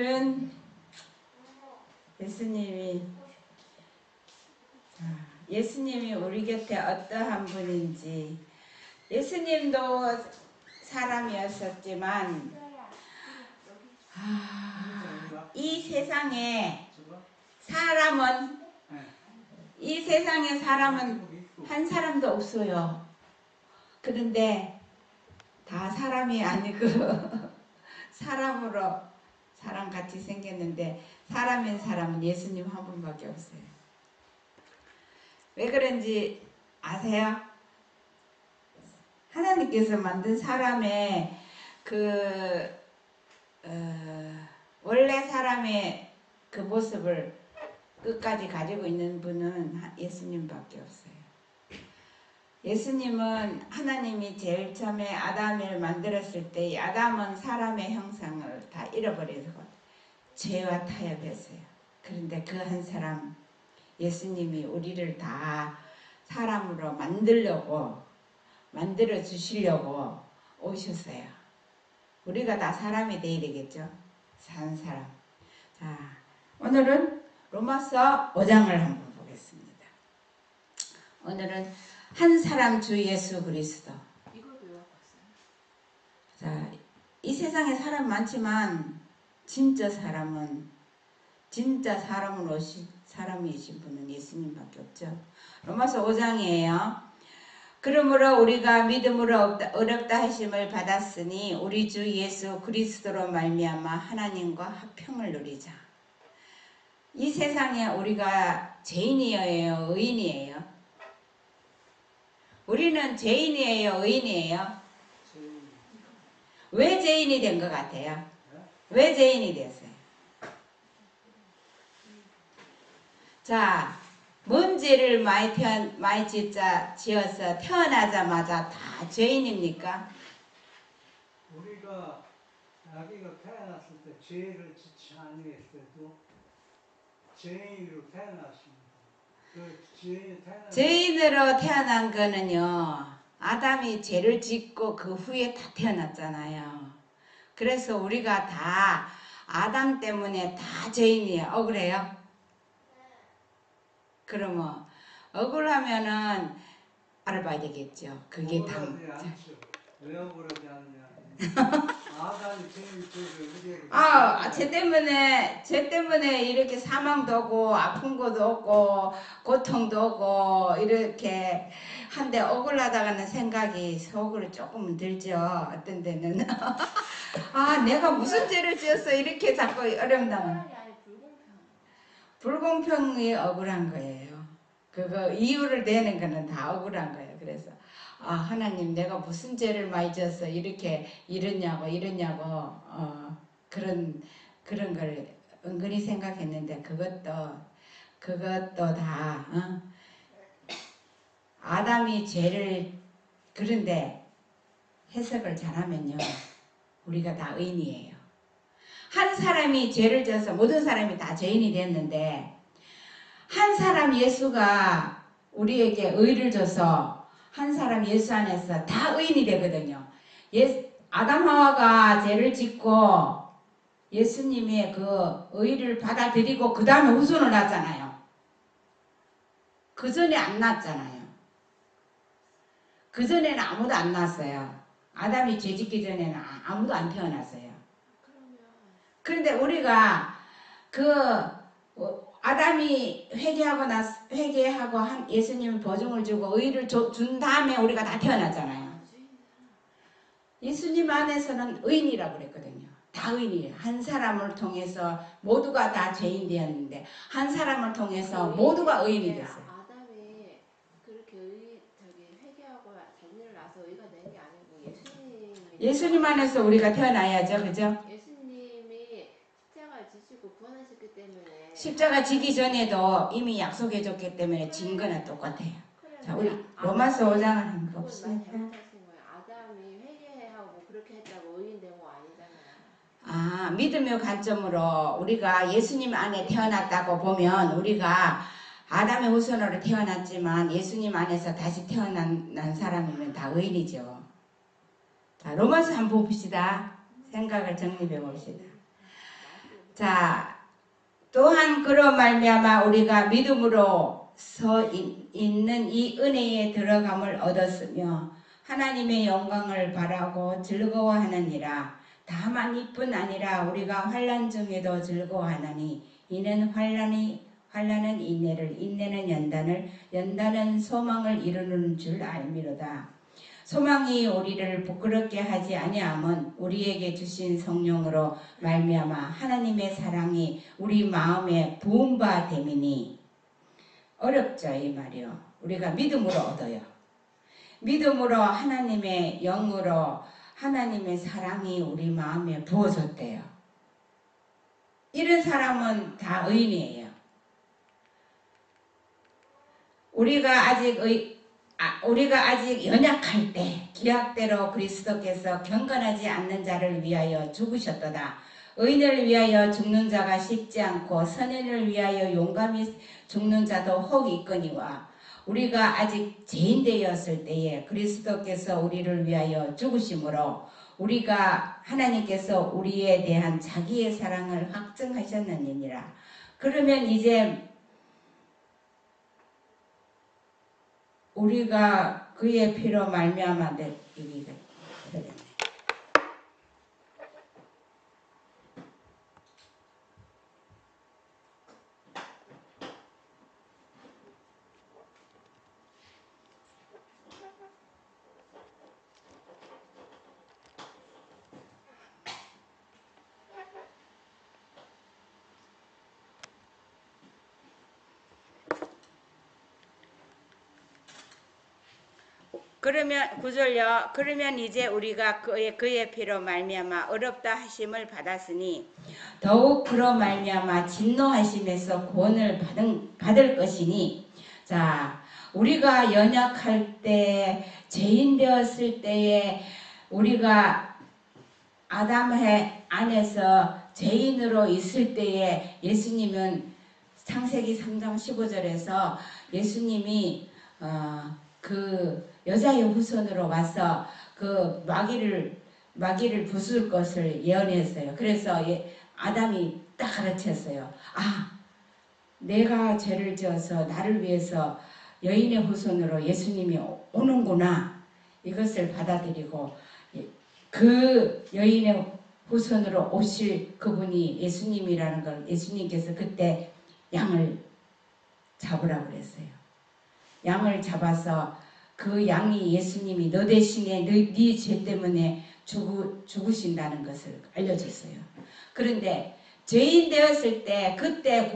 오늘은 예수님이 우리 곁에 어떠한 분인지, 예수님도 사람이었었지만 이 세상에 사람은 한 사람도 없어요. 그런데 다 사람이 아니고 사람으로 사람같이 생겼는데 사람인 사람은 예수님 한 분밖에 없어요. 왜 그런지 아세요? 하나님께서 만든 사람의 원래 사람의 그 모습을 끝까지 가지고 있는 분은 예수님밖에 없어요. 예수님은 하나님이 제일 처음에 아담을 만들었을 때 아담은 사람의 형상을 다 잃어버려서 죄와 타협했어요. 그런데 그 한 사람 예수님이 우리를 다 사람으로 만들어 주시려고 오셨어요. 우리가 다 사람이 돼야 되겠죠? 산 사람. 자, 오늘은 로마서 5장을 한번 보겠습니다. 오늘은 한 사람 주 예수 그리스도. 자, 이 세상에 사람 많지만 진짜 사람이신 분은 예수님밖에 없죠. 로마서 5장이에요. 그러므로 우리가 믿음으로 어렵다 하심을 받았으니 우리 주 예수 그리스도로 말미암아 하나님과 화평을 누리자. 이 세상에 우리가 죄인이에요, 의인이에요? 우리는 죄인이에요, 의인이에요? 왜 죄인이 된 것 같아요? 왜 죄인이 됐어요? 자, 뭔 죄를 많이 지어서 태어나자마자 다 죄인입니까? 우리가 아기가 태어났을 때 죄를 짓지 아니했어도 죄인으로 태어났습니다. 죄인으로 태어난 거는요, 아담이 죄를 짓고 그 후에 다 태어났잖아요. 그래서 우리가 다 아담 때문에 다 죄인이에요. 억울해요? 그러면 억울하면은 알아봐야 되겠죠. 그게 억울하지 않죠. 왜 억울하지 않냐? 아담이 죄 때문에 이렇게 사망도 오고 아픈 것도 없고 고통도 오고 이렇게 한데 억울하다가는 생각이 속으로 조금 들죠. 어떤 데는 내가 무슨 죄를 지었어 이렇게 자꾸 어렵다면 불공평이 억울한 거예요. 그거 이유를 대는 거는 다 억울한 거예요. 그래서 하나님 내가 무슨 죄를 많이 졌어 이렇게 이러냐고 그런 걸 은근히 생각했는데 그것도 다 아담이 죄를 그런데 해석을 잘하면요 우리가 다 의인이에요. 한 사람이 죄를 져서 모든 사람이 다 죄인이 됐는데 한 사람 예수가 우리에게 의를 줘서 한 사람 예수 안에서 다 의인이 되거든요. 아담 하와가 죄를 짓고 예수님의 그 의를 받아들이고 그 다음에 후손을 낳았잖아요. 그 전에 안 낳았잖아요. 그 전에는 아무도 안 낳았어요. 아담이 죄 짓기 전에는 아무도 안 태어났어요. 그런데 우리가 아담이 회개하고 예수님 보증을 주고 의를 준 다음에 우리가 다 태어났잖아요. 예수님 안에서는 의인이라고 그랬거든요. 다 의인이에요. 한 사람을 통해서 모두가 다 죄인 되었는데 한 사람을 통해서 모두가 의인이 됐어요. 아담이 그렇게 회개하고 자기를 낳아서 의가 된 게 아니고 예수님 안에서 우리가 태어나야죠. 그죠? 십자가 지기 전에도 이미 약속해 줬기 때문에 진 거나 똑같아요. 자, 우리 로마서 5장을 한번 봅시다. 아담이 회개하고 그렇게 했다고 의인된 거 아니잖아요. 믿음의 관점으로 우리가 예수님 안에 태어났다고 보면 우리가 아담의 후손으로 태어났지만 예수님 안에서 다시 태어난 사람이면 다 의인이죠. 자, 로마서 한번 봅시다. 생각을 정립해 봅시다. 자, 또한 그로 말미암아 우리가 믿음으로 서 있는 이 은혜에 들어감을 얻었으며 하나님의 영광을 바라고 즐거워하느니라. 다만 이뿐 아니라 우리가 환난 중에도 즐거워하나니 이는 환난은 인내를, 인내는 연단을, 연단은 소망을 이루는 줄 알미로다. 소망이 우리를 부끄럽게 하지 아니함은 우리에게 주신 성령으로 말미암아 하나님의 사랑이 우리 마음에 부은 바 됨이니. 어렵죠 이 말이요. 우리가 믿음으로 얻어요. 믿음으로 하나님의 영으로 하나님의 사랑이 우리 마음에 부어졌대요. 이런 사람은 다 의인이에요. 우리가 아직 연약할 때 기약대로 그리스도께서 경건하지 않는 자를 위하여 죽으셨도다. 의인을 위하여 죽는 자가 쉽지 않고 선인을 위하여 용감히 죽는 자도 혹 있거니와 우리가 아직 죄인 되었을 때에 그리스도께서 우리를 위하여 죽으심으로 우리가 하나님께서 우리에 대한 자기의 사랑을 확증하셨느니라. 그러면 이제 우리가 그의 피로 말미암아 이기가 되겠네. 그러면 9절요. 그러면 이제 우리가 그의 피로 말미암아 어렵다 하심을 받았으니 더욱 그로 말미암아 진노하심에서 구원을 받을 것이니. 자, 우리가 연약할 때 죄인 되었을 때에 우리가 아담의 안에서 죄인으로 있을 때에 예수님은 창세기 3장 15절에서 예수님이 그 여자의 후손으로 와서 그 마귀를 부술 것을 예언했어요. 그래서 아담이 딱 가르쳤어요. 아, 내가 죄를 지어서 나를 위해서 여인의 후손으로 예수님이 오는구나. 이것을 받아들이고 그 여인의 후손으로 오실 그분이 예수님이라는 걸 예수님께서 그때 양을 잡으라고 그랬어요. 양을 잡아서 그 양이 예수님이 너 대신에 네 죄 때문에 죽으신다는 것을 알려줬어요. 그런데 죄인 되었을 때 그때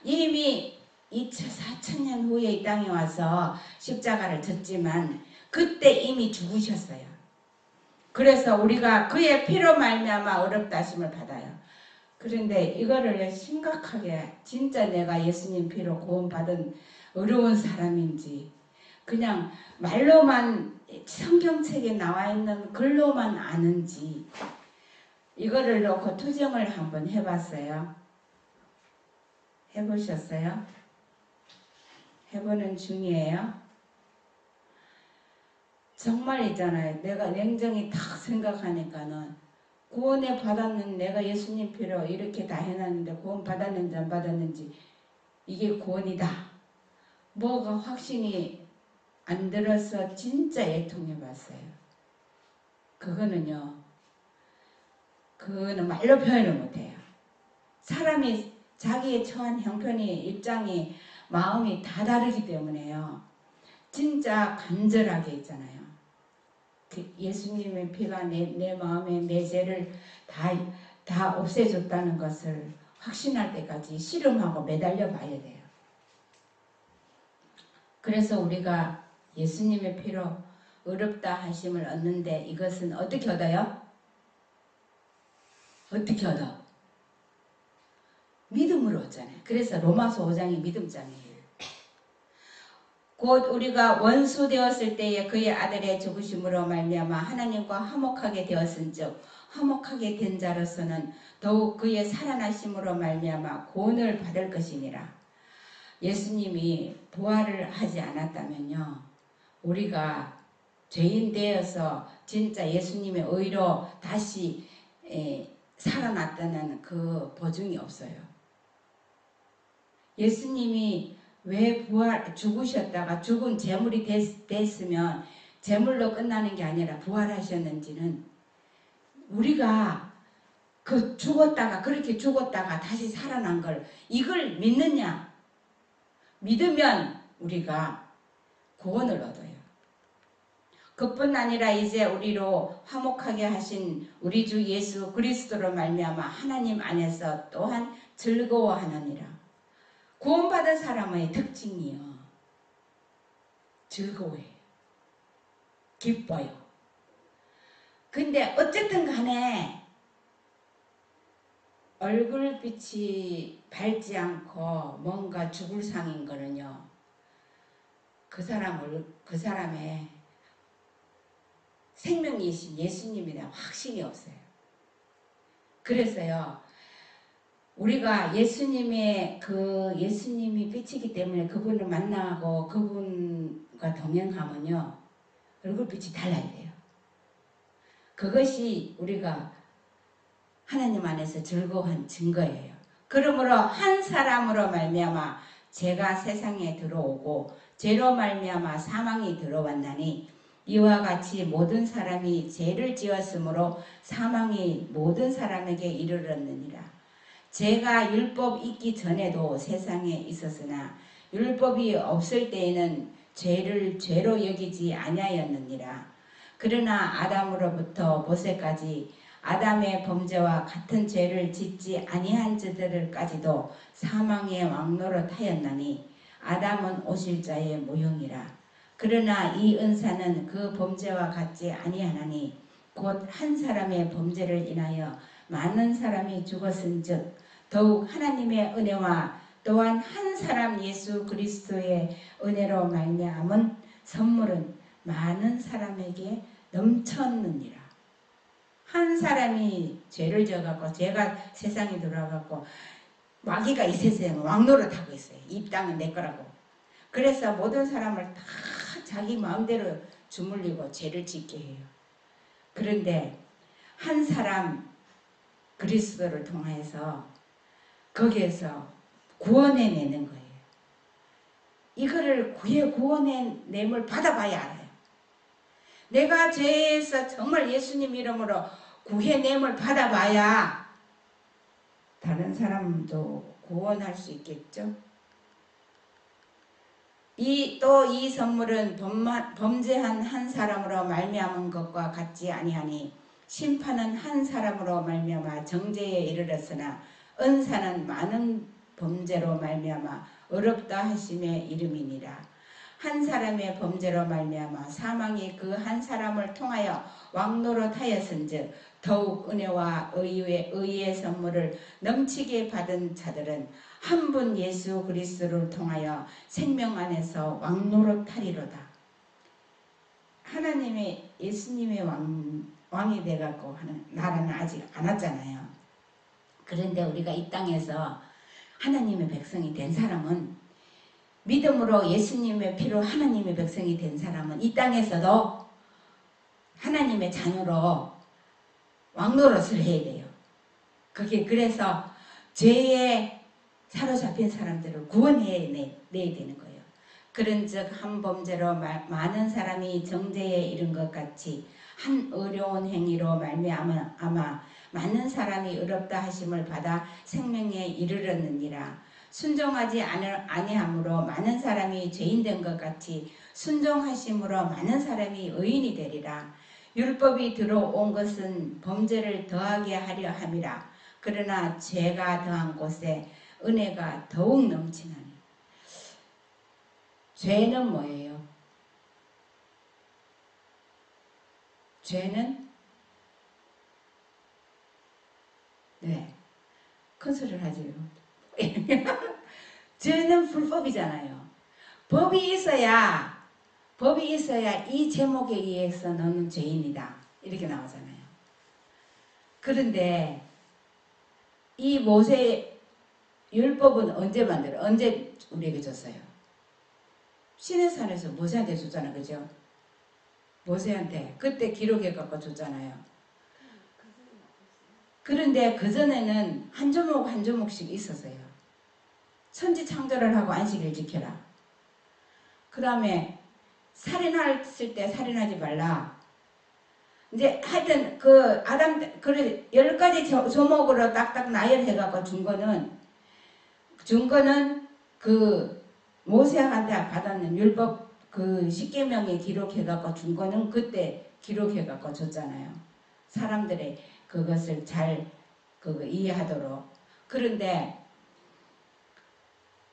이미 4,000년 후에 이 땅에 와서 십자가를 졌지만 그때 이미 죽으셨어요. 그래서 우리가 그의 피로 말미암아 어렵다 하심을 받아요. 그런데 이거를 심각하게 진짜 내가 예수님 피로 구원받은 어려운 사람인지 그냥 말로만 성경책에 나와 있는 글로만 아는지 이거를 놓고 투정을 한번 해봤어요. 해보셨어요? 해보는 중이에요. 정말 있잖아요. 내가 냉정히 딱 생각하니까는 구원에 받았는 내가 예수님 피로 이렇게 다 해놨는데 구원 받았는지 안 받았는지 이게 구원이다. 뭐가 확신이 안 들어서 진짜 애통해봤어요. 그거는 말로 표현을 못해요. 사람이 자기의 처한 형편이 입장이 마음이 다 다르기 때문에요. 진짜 간절하게 있잖아요. 예수님의 피가 내 마음에 내 죄를 다 없애줬다는 것을 확신할 때까지 씨름하고 매달려 봐야 돼요. 그래서 우리가 예수님의 피로 어렵다 하심을 얻는데 이것은 어떻게 얻어요? 어떻게 얻어? 믿음으로 얻잖아요. 그래서 로마서 5장이 믿음장이에요. 곧 우리가 원수 되었을 때에 그의 아들의 죽으심으로 말미암아 하나님과 화목하게 되었은즉 화목하게 된 자로서는 더욱 그의 살아나심으로 말미암아 구원을 받을 것이니라. 예수님이 부활을 하지 않았다면요, 우리가 죄인 되어서 진짜 예수님의 의로 다시 살아났다는 그 보증이 없어요. 예수님이 왜 죽으셨다가 죽은 제물이 됐으면 제물로 끝나는 게 아니라 부활하셨는지는 우리가 그 죽었다가 그렇게 죽었다가 다시 살아난 걸 이걸 믿느냐? 믿으면 우리가 구원을 얻어요. 그뿐 아니라 이제 우리로 화목하게 하신 우리 주 예수 그리스도로 말미암아 하나님 안에서 또한 즐거워하느니라. 구원받은 사람의 특징이요. 즐거워해요. 기뻐요. 근데 어쨌든 간에 얼굴빛이 밝지 않고 뭔가 죽을 상인 거는요. 그 사람의 생명이신 예수님에 대한 확신이 없어요. 그래서요. 우리가 예수님이 빛이기 때문에 그분을 만나고 그분과 동행하면요. 얼굴빛이 달라야 돼요. 그것이 우리가 하나님 안에서 즐거운 증거예요. 그러므로 한 사람으로 말미암아 죄가 세상에 들어오고 죄로 말미암아 사망이 들어왔나니 이와 같이 모든 사람이 죄를 지었으므로 사망이 모든 사람에게 이르렀느니라. 죄가 율법 있기 전에도 세상에 있었으나 율법이 없을 때에는 죄를 죄로 여기지 아니하였느니라. 그러나 아담으로부터 모세까지 아담의 범죄와 같은 죄를 짓지 아니한 자들까지도 사망의 왕노로 타였나니 아담은 오실 자의 모형이라. 그러나 이 은사는 그 범죄와 같지 아니하나니 곧 한 사람의 범죄를 인하여 많은 사람이 죽었은즉 더욱 하나님의 은혜와 또한 한 사람 예수 그리스도의 은혜로 말미암은 선물은 많은 사람에게 넘쳤느니라. 한 사람이 죄를 져갖고 죄가 세상에 들어와갖고 마귀가 이 세상에 왕노릇 하고 있어요. 이 땅은 내 거라고. 그래서 모든 사람을 다 자기 마음대로 주물리고 죄를 짓게 해요. 그런데 한 사람 그리스도를 통해서 거기에서 구원해내는 거예요. 이거를 구원해냄을 받아봐야 알아요. 내가 죄에서 정말 예수님 이름으로 구해냄을 받아봐야 다른 사람도 구원할 수 있겠죠. 이 선물은 범죄한 한 사람으로 말미암은 것과 같지 아니하니 심판은 한 사람으로 말미암아 정죄에 이르렀으나 은사는 많은 범죄로 말미암아 어렵다 하심의 이름이니라. 한 사람의 범죄로 말미암아 사망이 그 한 사람을 통하여 왕노릇하였은즉 더욱 은혜와 의의 선물을 넘치게 받은 자들은 한 분 예수 그리스도를 통하여 생명 안에서 왕노릇하리로다. 하나님의 예수님의 왕이 돼갖고 하는 나라는 아직 안 왔잖아요. 그런데 우리가 이 땅에서 하나님의 백성이 된 사람은 믿음으로 예수님의 피로 하나님의 백성이 된 사람은 이 땅에서도 하나님의 자녀로 왕노릇을 해야 돼요. 그래서 죄에 사로잡힌 사람들을 구원해야 내야 되는 거예요. 그런즉 한 범죄로 많은 사람이 정죄에 이른 것 같이 한 어려운 행위로 말미암아 많은 사람이 의롭다 하심을 받아 생명에 이르렀느니라. 순종하지 아니함으로 많은 사람이 죄인된 것 같이 순종하심으로 많은 사람이 의인이 되리라. 율법이 들어온 것은 범죄를 더하게 하려 함이라. 그러나 죄가 더한 곳에 은혜가 더욱 넘치나니. 죄는 뭐예요? 죄는 큰 소리를 하지요. 죄는 불법이잖아요. 법이 있어야 이 제목에 의해서 너는 죄인이다. 이렇게 나오잖아요. 그런데 이 모세 율법은 언제 우리에게 줬어요? 시내산에서 모세한테 줬잖아요. 그죠? 모세한테 그때 기록해 갖고 줬잖아요. 그런데 그전에는 한 조목 한 조목씩 있었어요. 천지 창조를 하고 안식일 지켜라. 그 다음에 살인했을 때 살인하지 말라. 이제 하여튼 그 아담 그래 10가지 조목으로 딱딱 나열해갖고 준 거는 그 모세한테 받았는 율법 그 십계명에 기록해갖고 준 거는 그때 기록해갖고 줬잖아요. 사람들의 그것을 잘 그거 이해하도록. 그런데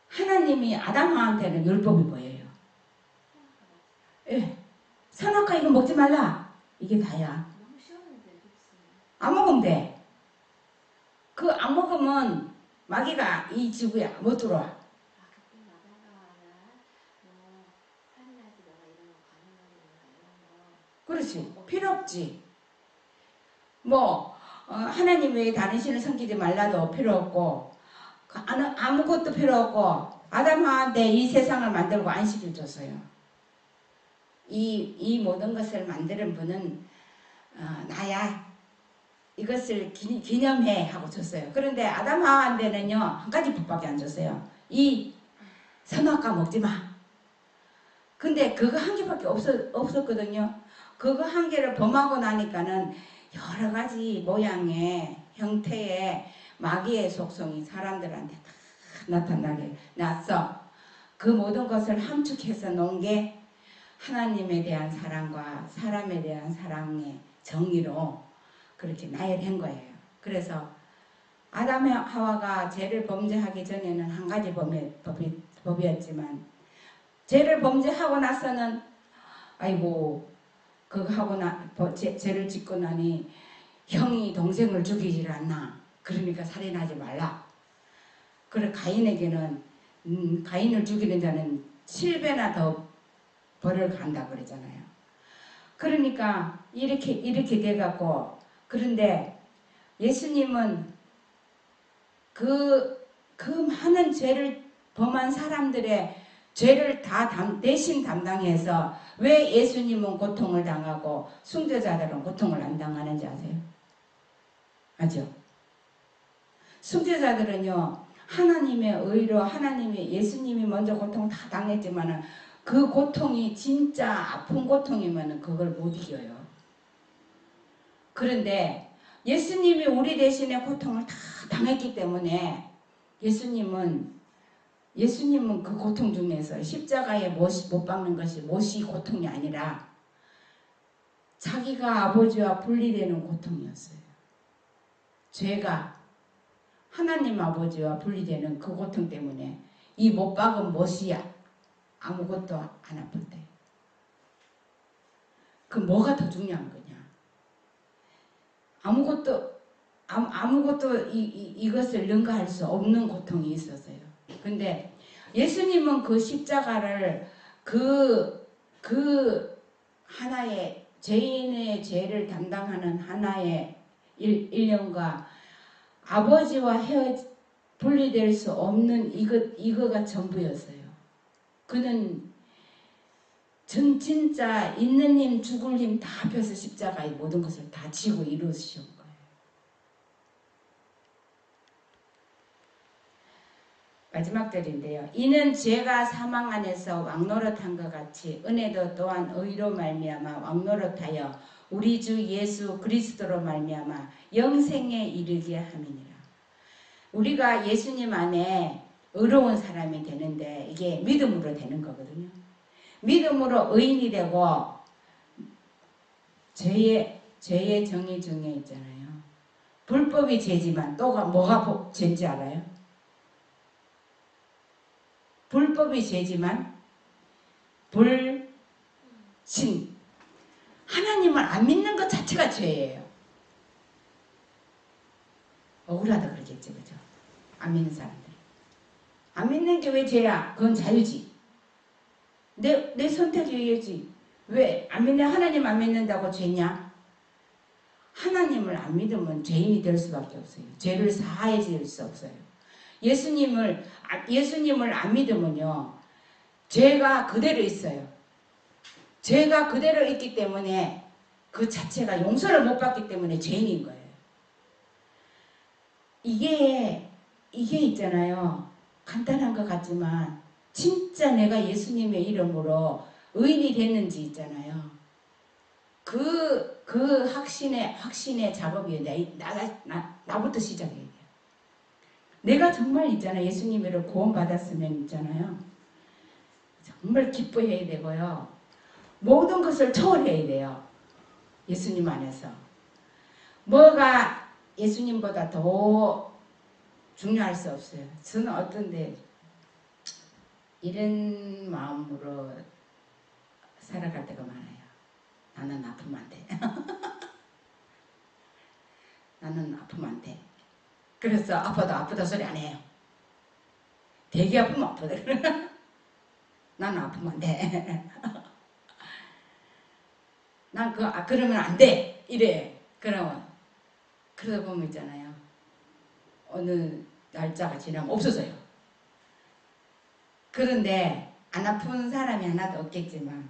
하나님이 아담한테는 율법이 뭐예요? 예, 선악과 이거 먹지 말라. 이게 다야. 너무 쉬웠는데 그치? 안 먹으면 돼. 그 안 먹으면 마귀가 이 지구에 못 들어와. 아 가끔 나다가 뭐 살인하지 마라 이런 거 가능하구나 이런 거. 그렇지. 필요 없지. 뭐 하나님 외에 다른 신을 섬기지 말라도 필요 없고 아무것도 필요 없고 아담한테 이 세상을 만들고 안식일 줬어요. 이 모든 것을 만드는 분은 나야. 이것을 기념해 하고 줬어요. 그런데 아담 하와한테는요 한 가지 법밖에 안 줬어요. 이 선악과 먹지 마. 근데 그거 한 개밖에 없었거든요. 그거 한 개를 범하고 나니까는 여러 가지 모양의 형태의 마귀의 속성이 사람들한테 다 나타나게 났어. 그 모든 것을 함축해서 놓은 게 하나님에 대한 사랑과 사람에 대한 사랑의 정의로 그렇게 나열한 거예요. 그래서 아담 하와가 죄를 범죄하기 전에는 한 가지 법이었지만 죄를 범죄하고 나서는 아이고 그거 하고 죄를 짓고 나니 형이 동생을 죽이질 않나. 그러니까 살인하지 말라. 그래 가인에게는 가인을 죽이는 자는 7배나 더 벌을 간다 그러잖아요. 그러니까 이렇게 돼갖고 그런데 예수님은 그 많은 죄를 범한 사람들의 죄를 다 대신 담당해서 왜 예수님은 고통을 당하고 순교자들은 고통을 안 당하는지 아세요? 아죠? 순교자들은요 하나님의 의로 예수님이 먼저 고통 다 당했지만은 그 고통이 진짜 아픈 고통이면은 그걸 못 이겨요. 그런데 예수님이 우리 대신에 고통을 다 당했기 때문에 예수님은 그 고통 중에서 십자가에 못 박는 것이 못이 고통이 아니라 자기가 아버지와 분리되는 고통이었어요. 죄가 하나님 아버지와 분리되는 그 고통 때문에 이 못 박은 못이 아무것도 안 아플 때. 그 뭐가 더 중요한 거냐? 아무것도 이것을 능가할 수 없는 고통이 있었어요. 근데 예수님은 그 십자가를 그 하나의 죄인의 죄를 담당하는 하나의 일념과 아버지와 분리될 수 없는 이거가 전부였어요. 그는 진짜 있는 힘 죽을 힘 다 합해서 십자가의 모든 것을 다 지고 이루시온 거예요. 마지막 절인데요. 이는 죄가 사망 안에서 왕노릇한 것 같이 은혜도 또한 의로 말미암아 왕노릇하여 우리 주 예수 그리스도로 말미암아 영생에 이르게 함이니라. 우리가 예수님 안에 의로운 사람이 되는데 이게 믿음으로 되는 거거든요. 믿음으로 의인이 되고 죄의 정의 중에 있잖아요. 불법이 죄지만 또가 뭐가 죄인지 알아요? 불법이 죄지만 불신 하나님을 안 믿는 것 자체가 죄예요. 억울하다 그러겠죠, 그죠? 안 믿는 사람들. 안 믿는 게 왜 죄야? 그건 자유지. 내 선택이겠지. 왜 안 믿는 하나님 안 믿는다고 죄냐? 하나님을 안 믿으면 죄인이 될 수밖에 없어요. 죄를 사하여 질 수 없어요. 예수님을 안 믿으면요 죄가 그대로 있어요. 죄가 그대로 있기 때문에 그 자체가 용서를 못 받기 때문에 죄인인 거예요. 이게 있잖아요. 간단한 것 같지만 진짜 내가 예수님의 이름으로 의인이 됐는지 있잖아요. 그 확신의 작업이 나부터 시작해야 돼요. 내가 정말 있잖아요. 예수님으로 구원받았으면 있잖아요. 정말 기뻐해야 되고요. 모든 것을 초월해야 돼요. 예수님 안에서. 뭐가 예수님보다 더 중요할 수 없어요. 저는 어떤데 이런 마음으로 살아갈 때가 많아요. 나는 아프면 안 돼. 나는 아프면 안 돼. 그래서 아파도 아프다 소리 안 해요. 되게 아프면 아프다. 나는 아프면 안 돼. 난 그러면 안 돼. 이래. 그러다 보면 있잖아요. 어느 날짜가 지나면 없어져요. 그런데 안 아픈 사람이 하나도 없겠지만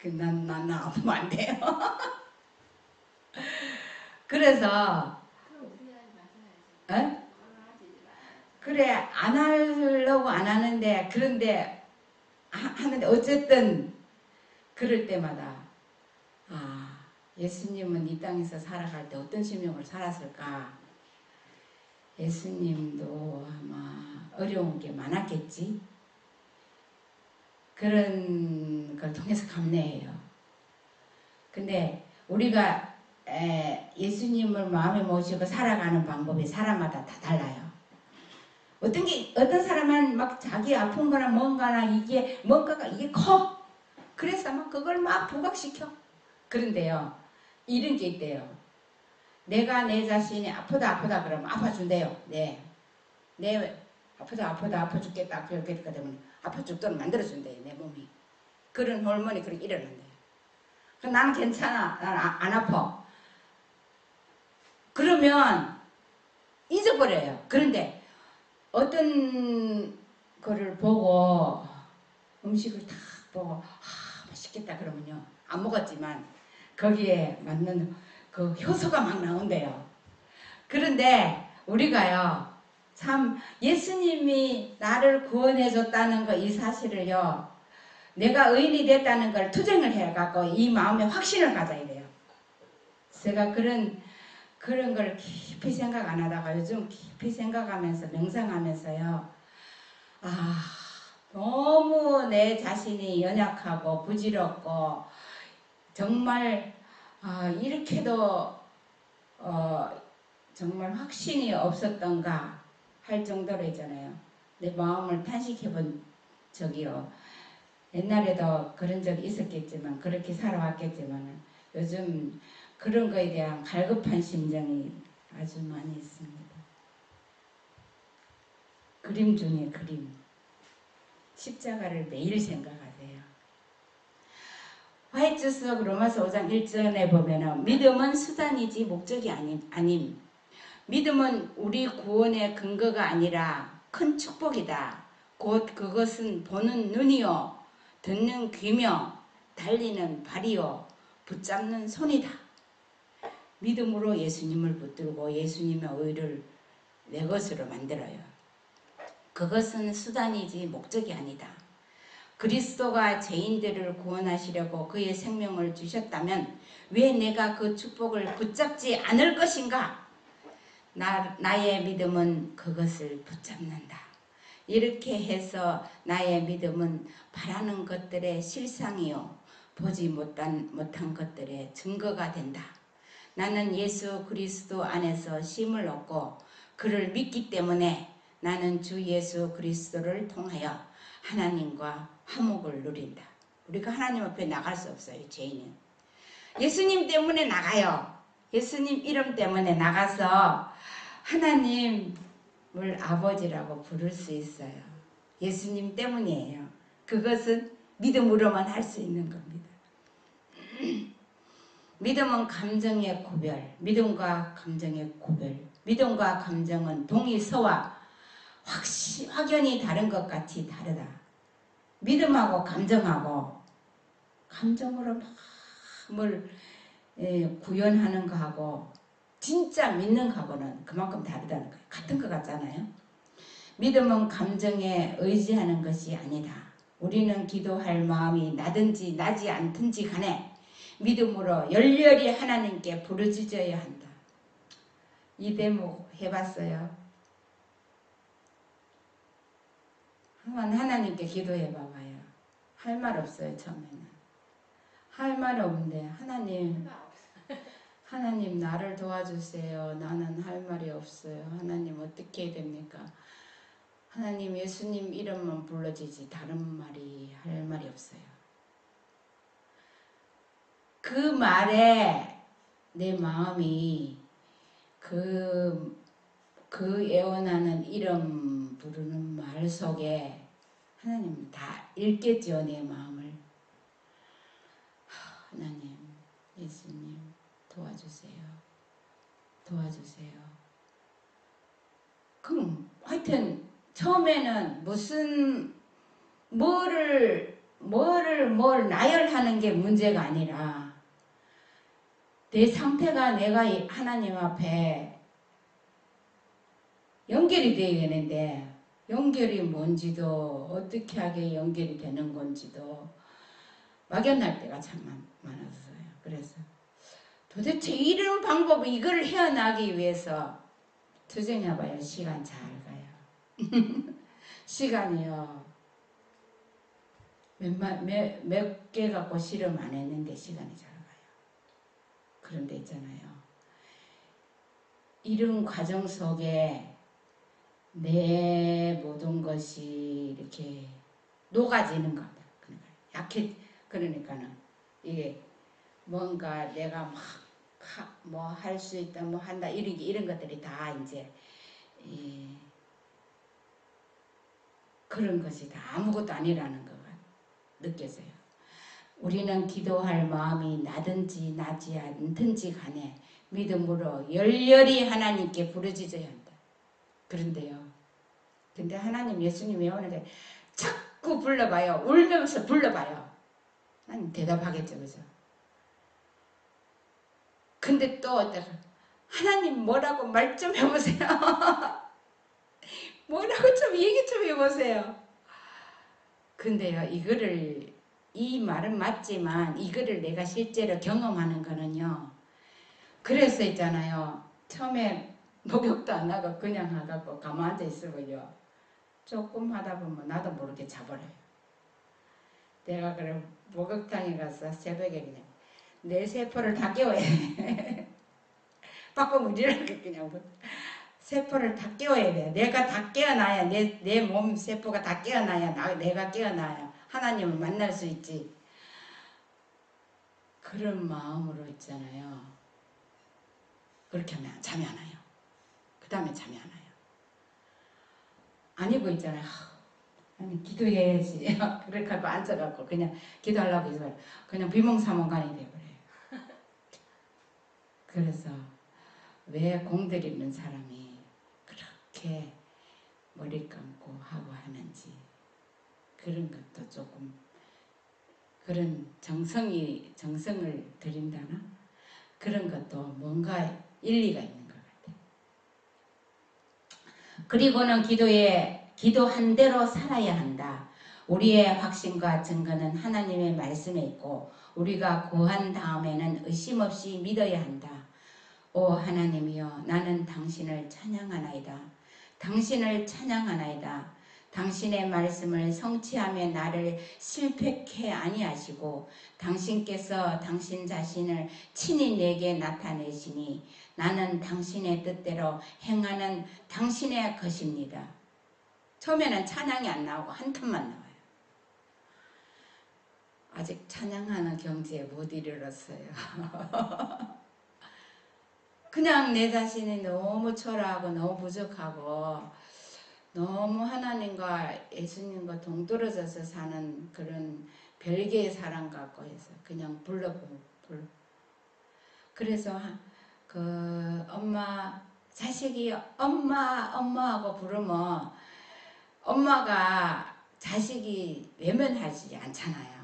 난 아프면 안 돼요. 그래서 에? 그래 안 하려고 안 하는데 그런데 하는데 어쨌든 그럴 때마다 예수님은 이 땅에서 살아갈 때 어떤 심령을 살았을까? 예수님도 아마 어려운 게 많았겠지. 그런 걸 통해서 감내해요. 근데 우리가 예수님을 마음에 모시고 살아가는 방법이 사람마다 다 달라요. 어떤 사람은 막 자기 아픈 거나 뭔가나 뭔가가 커. 그래서 막 그걸 막 부각시켜. 그런데요, 이런 게 있대요. 내가 내 자신이 아프다 그러면 아파준대요. 네. 아파 죽겠다 그러면 아파 죽도록 만들어준대요. 내 몸이. 그런 호르몬이 그렇게 일어난대요. 나는 괜찮아. 나는 안 아파. 그러면 잊어버려요. 그런데 어떤 거를 보고 음식을 딱 보고 맛있겠다 그러면요. 안 먹었지만 거기에 맞는 그 효소가 막 나온대요. 그런데 우리가요. 참 예수님이 나를 구원해 줬다는 거 이 사실을요. 내가 의인이 됐다는 걸 투쟁을 해갖고 이 마음에 확신을 가져야 돼요. 제가 그런 걸 깊이 생각 안 하다가 요즘 깊이 생각하면서 명상하면서요. 너무 내 자신이 연약하고 부질없고 정말 이렇게도 정말 확신이 없었던가 할 정도로 있잖아요. 내 마음을 탄식해본 적이요. 옛날에도 그런 적이 있었겠지만 그렇게 살아왔겠지만 요즘 그런 거에 대한 갈급한 심정이 아주 많이 있습니다. 그림 중에 그림. 십자가를 매일 생각하세요. 화이트석 로마서 5장 1절에 보면은 믿음은 수단이지 목적이 아님. 믿음은 우리 구원의 근거가 아니라 큰 축복이다. 곧 그것은 보는 눈이요, 듣는 귀며, 달리는 발이요, 붙잡는 손이다. 믿음으로 예수님을 붙들고 예수님의 의를 내 것으로 만들어요. 그것은 수단이지 목적이 아니다. 그리스도가 죄인들을 구원하시려고 그의 생명을 주셨다면 왜 내가 그 축복을 붙잡지 않을 것인가? 나의 믿음은 그것을 붙잡는다. 이렇게 해서 나의 믿음은 바라는 것들의 실상이요 보지 못한 것들의 증거가 된다. 나는 예수 그리스도 안에서 쉼을 얻고 그를 믿기 때문에 나는 주 예수 그리스도를 통하여 하나님과 화목을 누린다. 우리가 하나님 앞에 나갈 수 없어요. 죄인은. 예수님 때문에 나가요. 예수님 이름 때문에 나가서 하나님을 아버지라고 부를 수 있어요. 예수님 때문이에요. 그것은 믿음으로만 할 수 있는 겁니다. 믿음은 감정의 구별, 믿음과 감정의 구별. 믿음과 감정은 동의서와 확연히 다른 것 같이 다르다. 믿음하고 감정으로 막 뭘 구현하는 거하고 진짜 믿는 거하고는 그만큼 다르다는 거예요. 같은 것 같잖아요. 믿음은 감정에 의지하는 것이 아니다. 우리는 기도할 마음이 나든지 나지 않든지 간에 믿음으로 열렬히 하나님께 부르짖어야 한다. 이 대목 해봤어요? 한번 하나님께 기도해 봐봐요. 할 말 없어요. 처음에는 할 말 없는데 하나님 나를 도와주세요. 나는 할 말이 없어요. 하나님 어떻게 해야 됩니까? 하나님 예수님 이름만 불러지지 다른 말이 할 말이 없어요. 그 말에 내 마음이 그 애원하는 이름 부르는 말 속에 하나님 다 읽겠죠. 내 마음을. 하나님 예수님 도와주세요. 도와주세요. 그럼 하여튼 처음에는 무슨 뭘 나열하는 게 문제가 아니라 내 상태가 내가 하나님 앞에 연결이 되어야 되는데 연결이 뭔지도 어떻게 하게 연결이 되는 건지도 막연할 때가 참 많았어요. 그래서 도대체 이런 방법을 이걸 헤어나기 위해서 투쟁해봐요. 시간 잘 가요. 시간이요. 몇 개 갖고 실험 안 했는데 시간이 잘 가요. 그런데 있잖아요. 이런 과정 속에 내 모든 것이 이렇게 녹아지는 겁니다. 그러니까는 이게 뭔가 내가 막 뭐 할 수 있다, 뭐 한다 이런 것들이 다 이제 그런 것이 다 아무것도 아니라는 거가 느껴져요. 우리는 기도할 마음이 나든지 나지 않든지 간에 믿음으로 열렬히 하나님께 부르짖어야 한다. 그런데요. 근데 하나님 예수님이 오늘 자꾸 불러봐요. 울면서 불러봐요. 하나님 대답하겠죠. 그죠? 근데 또 하나님 뭐라고 말 좀 해보세요. 뭐라고 좀 얘기 좀 해보세요. 근데요. 이 말은 맞지만 이거를 내가 실제로 경험하는 거는요. 그래서 있잖아요. 처음에 목욕도 안 하고 그냥 하고 가만 앉아 있으고요. 조금 하다 보면 나도 모르게 자버려요. 내가 그래 목욕탕에 가서 새벽에 그냥 내 세포를 다 깨워야 돼. 바꿔 무지하게 그냥 세포를 다 깨워야 돼. 내가 다 깨어나야 내 몸 세포가 다 깨어나야 내가 깨어나야 하나님을 만날 수 있지. 그런 마음으로 있잖아요. 그렇게 하면 잠이 안 와요. 그 다음에 잠이 안 와요. 아니고 있잖아요. 아니 기도해야지. 그렇게 하고 앉아갖고 그냥 기도하려고 해서 그냥 비몽사몽간이 돼버려요. 그래서 왜 공들이는 사람이 그렇게 머리 감고 하고 하는지 그런 것도 조금 그런 정성을 들인다나 그런 것도 뭔가 일리가 있는 것 같아요. 그리고는 기도한 대로 살아야 한다. 우리의 확신과 증거는 하나님의 말씀에 있고 우리가 구한 다음에는 의심 없이 믿어야 한다. 오 하나님이여 나는 당신을 찬양하나이다. 당신을 찬양하나이다. 당신의 말씀을 성취하며 나를 실패케 아니하시고 당신께서 당신 자신을 친히 내게 나타내시니 나는 당신의 뜻대로 행하는 당신의 것입니다. 처음에는 찬양이 안 나오고 한 틈만 나와요. 아직 찬양하는 경지에 못 이르렀어요. 그냥 내 자신이 너무 초라하고 너무 부족하고 너무 하나님과 예수님과 동떨어져서 사는 그런 별개의 사람 같고 해서 그냥 그래서 그 자식이 엄마하고 부르면 엄마가 자식이 외면하지 않잖아요.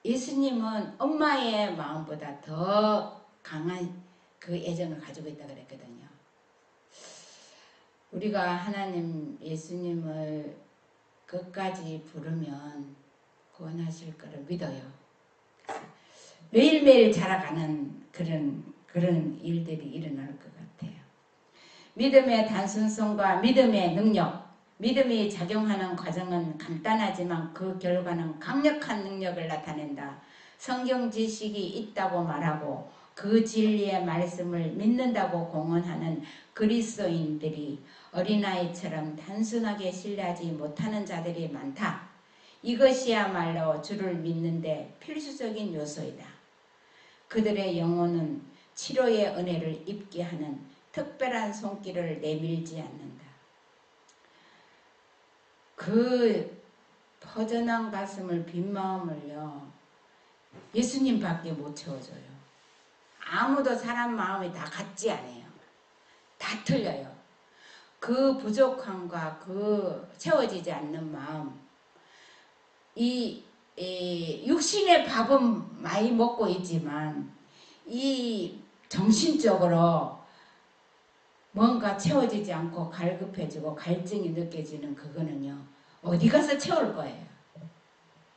예수님은 엄마의 마음보다 더 강한 그 애정을 가지고 있다 그랬거든요. 우리가 하나님 예수님을 끝까지 부르면 구원하실 거를 믿어요. 매일매일 자라가는 그런 일들이 일어날 것 같아요. 믿음의 단순성과 믿음의 능력, 믿음이 작용하는 과정은 간단하지만 그 결과는 강력한 능력을 나타낸다. 성경 지식이 있다고 말하고 그 진리의 말씀을 믿는다고 공언하는 그리스도인들이 어린아이처럼 단순하게 신뢰하지 못하는 자들이 많다. 이것이야말로 주를 믿는데 필수적인 요소이다. 그들의 영혼은 치료의 은혜를 입게 하는 특별한 손길을 내밀지 않는다. 그 허전한 가슴을 빈 마음을요, 예수님밖에 못 채워줘요. 아무도 사람 마음이 다 같지 않아요. 다 틀려요. 그 부족함과 그 채워지지 않는 마음, 이 육신의 밥은 많이 먹고 있지만 이 정신적으로 뭔가 채워지지 않고 갈급해지고 갈증이 느껴지는 그거는요, 어디 가서 채울 거예요.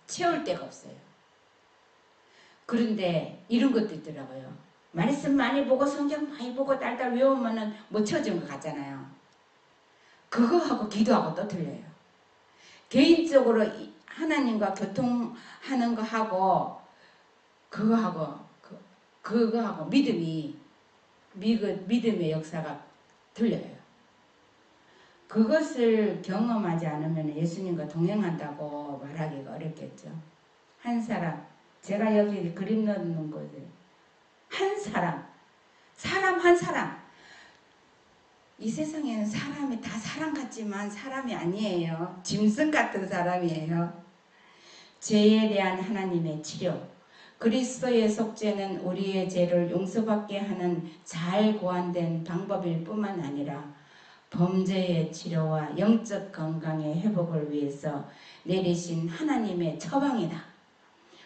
채울 데가 없어요. 그런데 이런 것도 있더라고요. 말씀 많이 보고 성경 많이 보고 달달 외우면은 못 채워진 것 같잖아요. 그거하고 기도하고 또 틀려요. 개인적으로 하나님과 교통하는 거 하고 그거하고 믿음의 역사가 틀려요. 그것을 경험하지 않으면 예수님과 동행한다고 말하기가 어렵겠죠. 한 사람, 제가 여기 그림 넣는 곳에 한 사람 한 사람, 이 세상에는 사람이 다 사람 같지만 사람이 아니에요. 짐승 같은 사람이에요. 죄에 대한 하나님의 치료, 그리스도의 속죄는 우리의 죄를 용서받게 하는 잘 고안된 방법일 뿐만 아니라 범죄의 치료와 영적 건강의 회복을 위해서 내리신 하나님의 처방이다.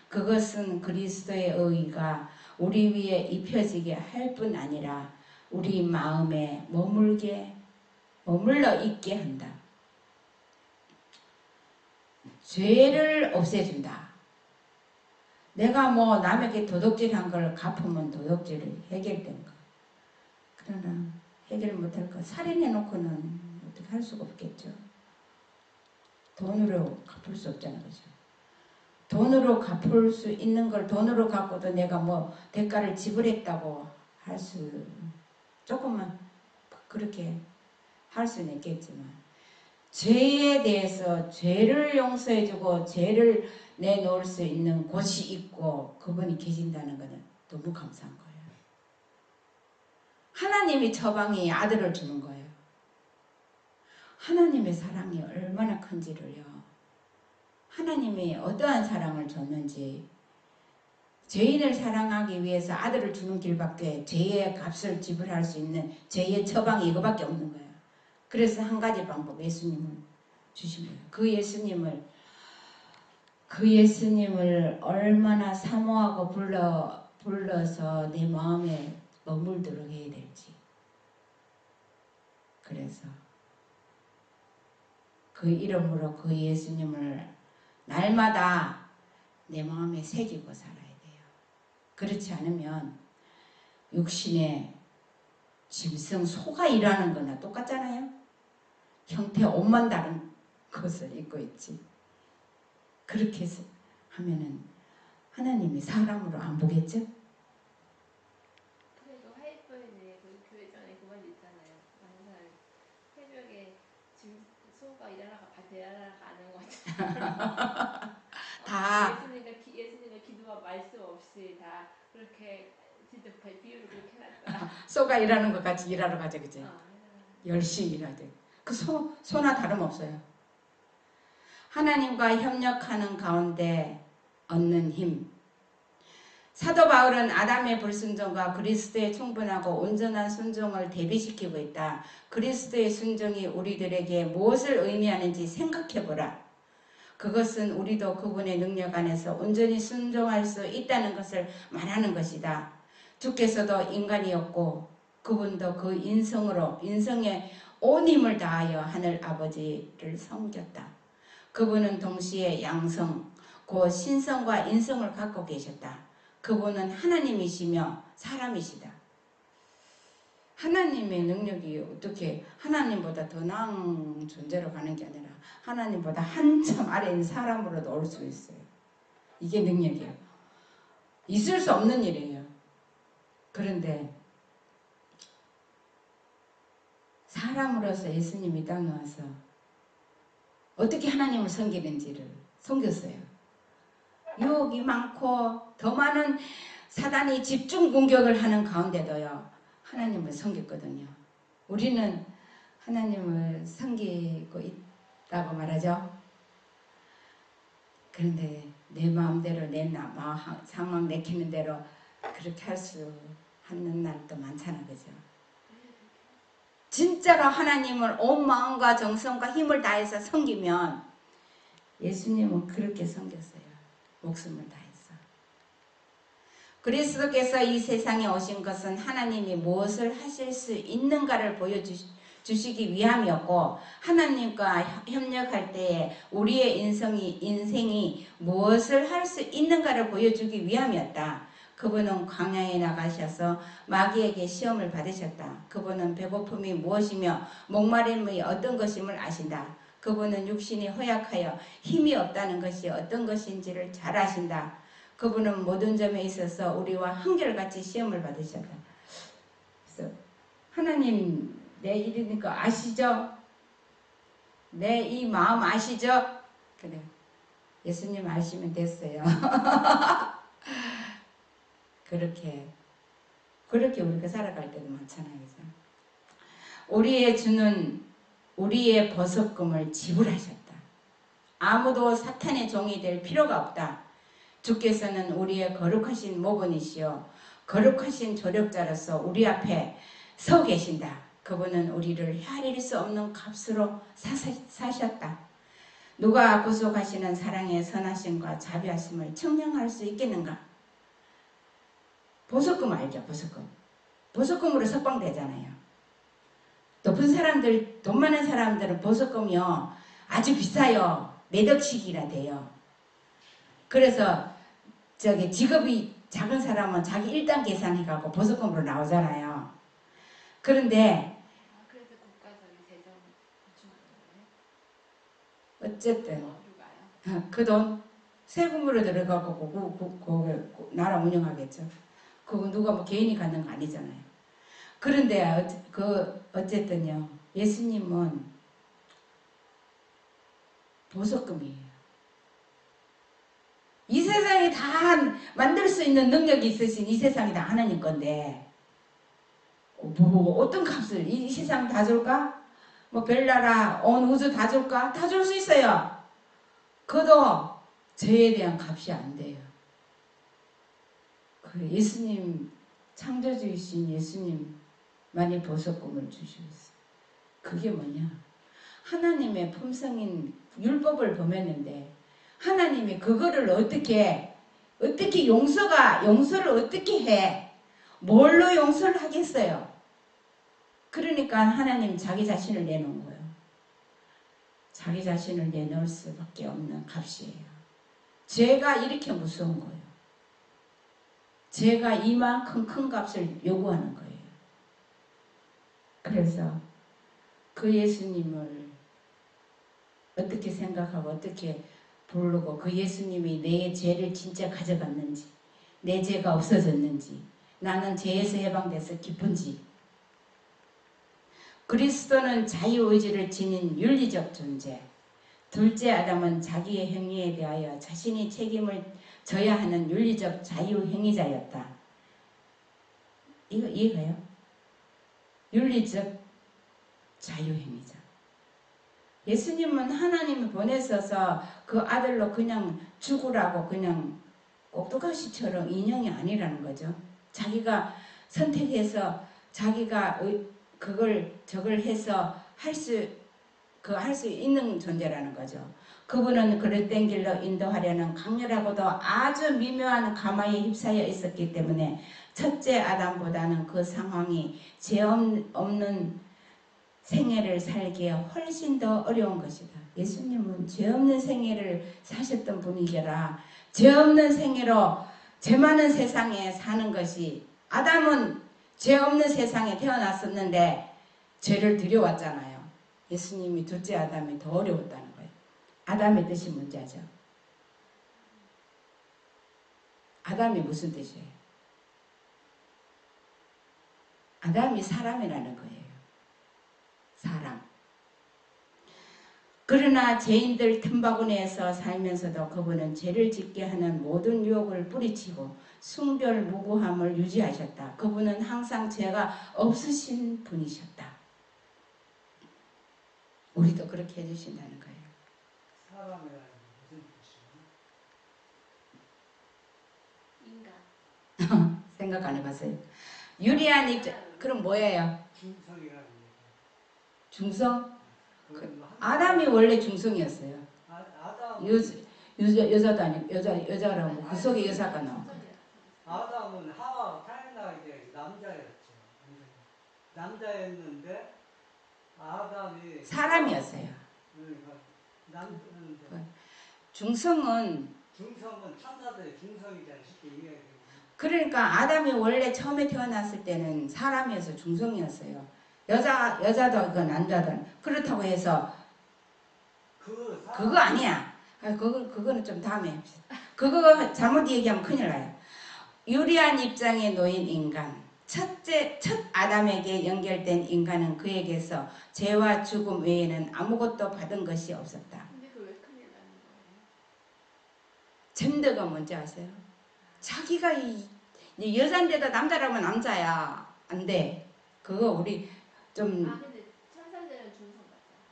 그것은 그리스도의 의가 우리 위에 입혀지게 할 뿐 아니라 우리 마음에 머물러 있게 한다. 죄를 없애준다. 내가 뭐 남에게 도둑질한 걸 갚으면 도둑질이 해결된 거. 그러나 해결 못할 거 살인해놓고는 어떻게 할 수가 없겠죠. 돈으로 갚을 수 없잖아요. 그죠? 돈으로 갚을 수 있는 걸 돈으로 갚고도 내가 뭐 대가를 지불했다고 할 수, 조금만 그렇게 할 수는 있겠지만, 죄에 대해서 죄를 용서해주고 죄를 내놓을 수 있는 곳이 있고 그분이 계신다는 것은 너무 감사한 거예요. 하나님이 처방이 아들을 주는 거예요. 하나님의 사랑이 얼마나 큰지를요, 하나님이 어떠한 사랑을 줬는지, 죄인을 사랑하기 위해서 아들을 주는 길밖에, 죄의 값을 지불할 수 있는 죄의 처방이 이거밖에 없는 거예요. 그래서 한 가지 방법, 예수님을 주신 거예요. 그 예수님을 얼마나 사모하고 불러서 내 마음에 머물도록 해야 될지. 그래서 그 이름으로 그 예수님을 날마다 내 마음에 새기고 살아야 돼요. 그렇지 않으면 육신의 짐승, 소가 일하는 거나 똑같잖아요. 형태 옷만 다른 것을 입고 있지. 그렇게 하면은 하나님이 사람으로 안 보겠죠? 그래도 하이퍼에 그 교회장에 그 말 있잖아요. 항상 새벽에 소가 밭에 일하러 가는 것처럼 다 예수님의 기도와 말씀 없이 다 그렇게 진짜 비유를 그렇게 해놨더라. 소가 일하는 것 같이 일하러 가죠, 그죠? 열심히 일하죠. 그 소나 다름없어요. 하나님과 협력하는 가운데 얻는 힘. 사도 바울은 아담의 불순종과 그리스도의 충분하고 온전한 순종을 대비시키고 있다. 그리스도의 순종이 우리들에게 무엇을 의미하는지 생각해보라. 그것은 우리도 그분의 능력 안에서 온전히 순종할 수 있다는 것을 말하는 것이다. 주께서도 인간이었고 그분도 그 인성에 온 힘을 다하여 하늘 아버지를 섬겼다. 그분은 동시에 양성, 곧 신성과 인성을 갖고 계셨다. 그분은 하나님이시며 사람이시다. 하나님의 능력이 어떻게 하나님보다 더 나은 존재로 가는 게 아니라 하나님보다 한참 아래인 사람으로도 올 수 있어요. 이게 능력이에요. 있을 수 없는 일이에요. 그런데 사람으로서 예수님이 땅에 와서 어떻게 하나님을 섬기는지를 섬겼어요. 유혹이 많고 더 많은 사단이 집중 공격을 하는 가운데도요. 하나님을 섬겼거든요. 우리는 하나님을 섬기고 있다고 말하죠. 그런데 내 마음대로 내 상황 내키는 대로 그렇게 할 수 없는 날도 많잖아. 그죠? 진짜로 하나님을 온 마음과 정성과 힘을 다해서 섬기면 예수님은 그렇게 섬겼어요. 목숨을 다해서. 그리스도께서 이 세상에 오신 것은 하나님이 무엇을 하실 수 있는가를 보여주시기 위함이었고 하나님과 협력할 때에 우리의 인생이 무엇을 할 수 있는가를 보여주기 위함이었다. 그분은 광야에 나가셔서 마귀에게 시험을 받으셨다. 그분은 배고픔이 무엇이며 목마름이 어떤 것임을 아신다. 그분은 육신이 허약하여 힘이 없다는 것이 어떤 것인지를 잘 아신다. 그분은 모든 점에 있어서 우리와 한결같이 시험을 받으셨다. 그래서 하나님 내 일이니까 아시죠? 내 이 마음 아시죠? 그래. 예수님 아시면 됐어요. 그렇게 우리가 살아갈 때도 많잖아요. 그죠? 우리의 주는 우리의 버섯금을 지불하셨다. 아무도 사탄의 종이 될 필요가 없다. 주께서는 우리의 거룩하신 모본이시여 거룩하신 조력자로서 우리 앞에 서 계신다. 그분은 우리를 헤아릴 수 없는 값으로 사셨다. 누가 구속하시는 사랑의 선하심과 자비하심을 청량할 수 있겠는가? 보석금 알죠? 보석금. 보석금으로 석방되잖아요. 높은 사람들, 돈 많은 사람들은 보석금이요. 아주 비싸요. 몇 억씩이나 돼요. 그래서 직업이 작은 사람은 자기 일당 계산해갖고 보석금으로 나오잖아요. 그런데 그래서 국가적인 재정 주는 거예요? 어쨌든 누가요? 그 돈 세금으로 들어가고 나라 운영하겠죠. 그거 누가 뭐 개인이 갖는 거 아니잖아요. 그런데 어쨌든요. 예수님은 보석금이에요. 이 세상이 다 만들 수 있는 능력이 있으신 이 세상이 다 하나님 건데 어떤 값을 이 세상 다 줄까? 뭐 별나라 온 우주 다 줄까? 다 줄 수 있어요. 그도 죄에 대한 값이 안 돼요. 그 예수님 창조주이신 예수님만이 보석금을 주시고 있어요. 그게 뭐냐? 하나님의 품성인 율법을 범했는데 하나님이 그거를 어떻게 용서를 어떻게 해? 뭘로 용서를 하겠어요? 그러니까 하나님 자기 자신을 내놓은 거예요. 자기 자신을 내놓을 수밖에 없는 값이에요. 죄가 이렇게 무서운 거예요. 죄가 이만큼 큰 값을 요구하는 거예요. 그래서 그 예수님을 어떻게 생각하고 어떻게 부르고 그 예수님이 내 죄를 진짜 가져갔는지 내 죄가 없어졌는지 나는 죄에서 해방돼서 기쁜지 그리스도는 자유의지를 지닌 윤리적 존재 둘째 아담은 자기의 행위에 대하여 자신이 책임을 져야 하는 윤리적 자유행위자였다. 이거 이해가요? 윤리적 자유행위자. 예수님은 하나님이 보내셔서 그 아들로 그냥 죽으라고 그냥 꼭두가시처럼 인형이 아니라는 거죠. 자기가 선택해서 자기가 저걸 해서 할 수 그 할 수 있는 존재라는 거죠. 그분은 그릇된 길로 인도하려는 강렬하고도 아주 미묘한 가마에 휩싸여 있었기 때문에 첫째 아담보다는 그 상황이 죄 없는 생애를 살기에 훨씬 더 어려운 것이다. 예수님은 죄 없는 생애를 사셨던 분이라 죄 없는 생애로 죄 많은 세상에 사는 것이 아담은 죄 없는 세상에 태어났었는데 죄를 들여왔잖아요. 예수님이 둘째 아담이 더 어려웠다는 거예요. 아담의 뜻이 뭔지 아죠? 아담이 무슨 뜻이에요? 아담이 사람이라는 거예요. 사람. 그러나 죄인들 틈바구니에서 살면서도 그분은 죄를 짓게 하는 모든 유혹을 뿌리치고 순결무구함을 유지하셨다. 그분은 항상 죄가 없으신 분이셨다. 우리도 그렇게 해주신다는 거예요. 사람이라는 무슨 뜻이에요? 인간. 생각 안 해봤어요? 유리한 입장. 그럼 뭐예요? 중성이라는 얘기. 중성? 그건 아담이 원래 중성이었어요. 아담 여자도 아니고 여자라고 그 속에 여자가 나와. 아담은 하와 태어나게 남자였죠. 남자였는데 아담이 사람이었어요. 그러니까 중성은 중성은 천사들의 중성이잖아요. 쉽게 이해하기. 그러니까 아담이 원래 처음에 태어났을 때는 사람이어서 중성이었어요. 여자든 남자든 그렇다고 해서 그거 아니야. 그거는 좀 다음에 합시다. 그거 잘못 얘기하면 큰일 나요. 유리한 입장에 놓인 인간. 첫 아담에게 연결된 인간은 그에게서 죄와 죽음 외에는 아무것도 받은 것이 없었다. 근데 그 왜 큰일 나는 거예요? 젠더가 뭔지 아세요? 자기가 이 여잔데도 남자라면 남자야. 안 돼. 그거 우리 좀. 근데 천사들은 중성 같잖아.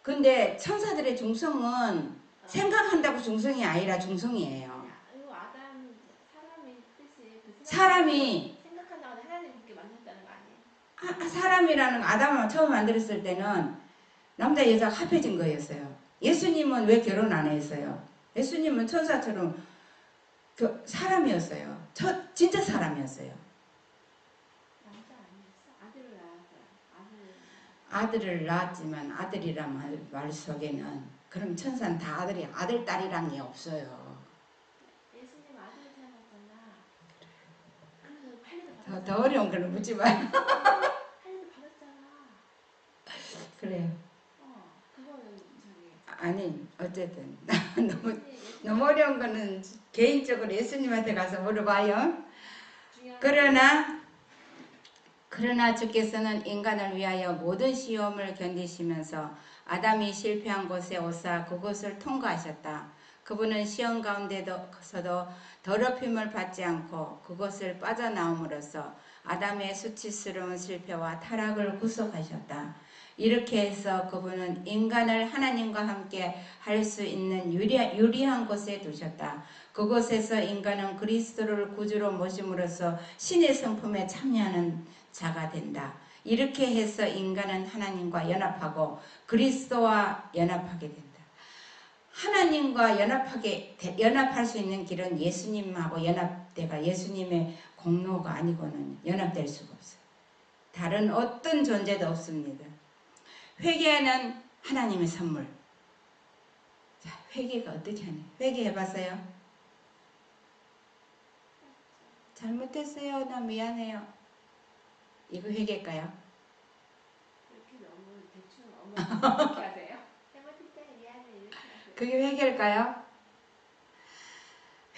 근데 천사들의 중성은 생각한다고 중성이 아니라 중성이에요. 이거 아담 사람의 뜻이 그 사람이 생각한다고 하나님 그렇게 만드셨다는 거 아니에요? 사람이라는 아담을 처음 만들었을 때는 남자 여자가 합해진 거였어요. 예수님은 왜 결혼 안 했어요? 예수님은 천사처럼 사람이었어요. 진짜 사람이었어요. 남자 아니었어? 아들을 낳았어요. 아들을 낳았지만 아들이란 말 속에는 그럼 천사는 다 아들 딸이란 게 없어요. 예수님 아들을 태어났잖아. 그래서 할례도 받았잖아. 더 어려운 거는 묻지 마요. 할례도 받았잖아. 그래요. 그거는 저기. 아니 어쨌든 너무 어려운 거는 개인적으로 예수님한테 가서 물어봐요. 그러나 주께서는 인간을 위하여 모든 시험을 견디시면서 아담이 실패한 곳에 오사 그곳을 통과하셨다. 그분은 시험 가운데서도 더럽힘을 받지 않고 그것을 빠져나옴으로써 아담의 수치스러운 실패와 타락을 구속하셨다. 이렇게 해서 그분은 인간을 하나님과 함께 할 수 있는 유리한 곳에 두셨다. 그곳에서 인간은 그리스도를 구주로 모심으로써 신의 성품에 참여하는 자가 된다. 이렇게 해서 인간은 하나님과 연합하고 그리스도와 연합하게 된다. 하나님과 연합할 수 있는 길은 예수님하고 연합돼가 예수님의 공로가 아니고는 연합될 수가 없어요. 다른 어떤 존재도 없습니다. 회개는 하나님의 선물. 자, 회개가 어떻게 하냐? 회개해봤어요? 잘못했어요. 나 미안해요. 이거 회개일까요? 이렇게 너무 대충 어머니 그렇게 하세요? 잘못했다 미안해 이렇게 하세요? 그게 회개일까요?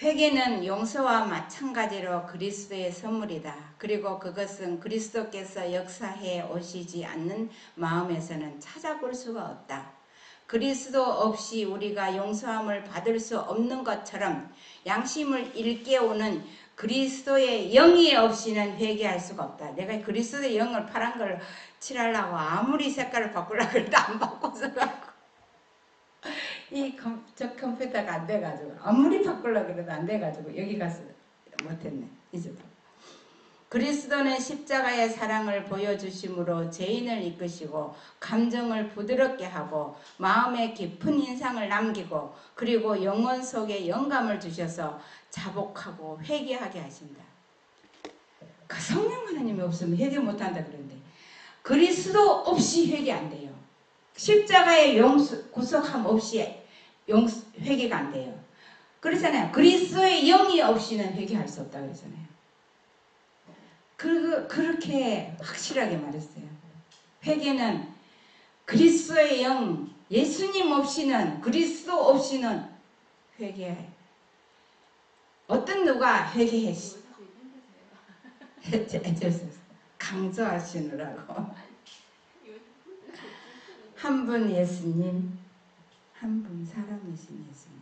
회개는 용서와 마찬가지로 그리스도의 선물이다. 그리고 그것은 그리스도께서 역사해 오시지 않는 마음에서는 찾아볼 수가 없다. 그리스도 없이 우리가 용서함을 받을 수 없는 것처럼 양심을 일깨우는 그리스도의 영이 없이는 회개할 수가 없다. 내가 그리스도의 영을 파란 걸 칠하려고 아무리 색깔을 바꾸려고 해도 안 바꿔서 저 컴퓨터가 안 돼가지고 아무리 바꾸려고 해도 안 돼가지고 여기 가서 못했네. 이제도. 그리스도는 십자가의 사랑을 보여주심으로 죄인을 이끄시고 감정을 부드럽게 하고 마음에 깊은 인상을 남기고 그리고 영혼 속에 영감을 주셔서 자복하고 회개하게 하신다. 그 성령 하나님이 없으면 회개 못한다 그러는데 그리스도 없이 회개 안 돼요. 십자가의 구속함 없이 회개가 안 돼요. 그러잖아요. 그리스도의 영이 없이는 회개할 수 없다고 그러잖아요. 그렇게 확실하게 말했어요. 회개는 그리스도의 영, 예수님 없이는, 그리스도 없이는 회개해. 어떤 누가 회개해? 강조하시느라고. 한 분 예수님, 한 분 사람이신 예수님.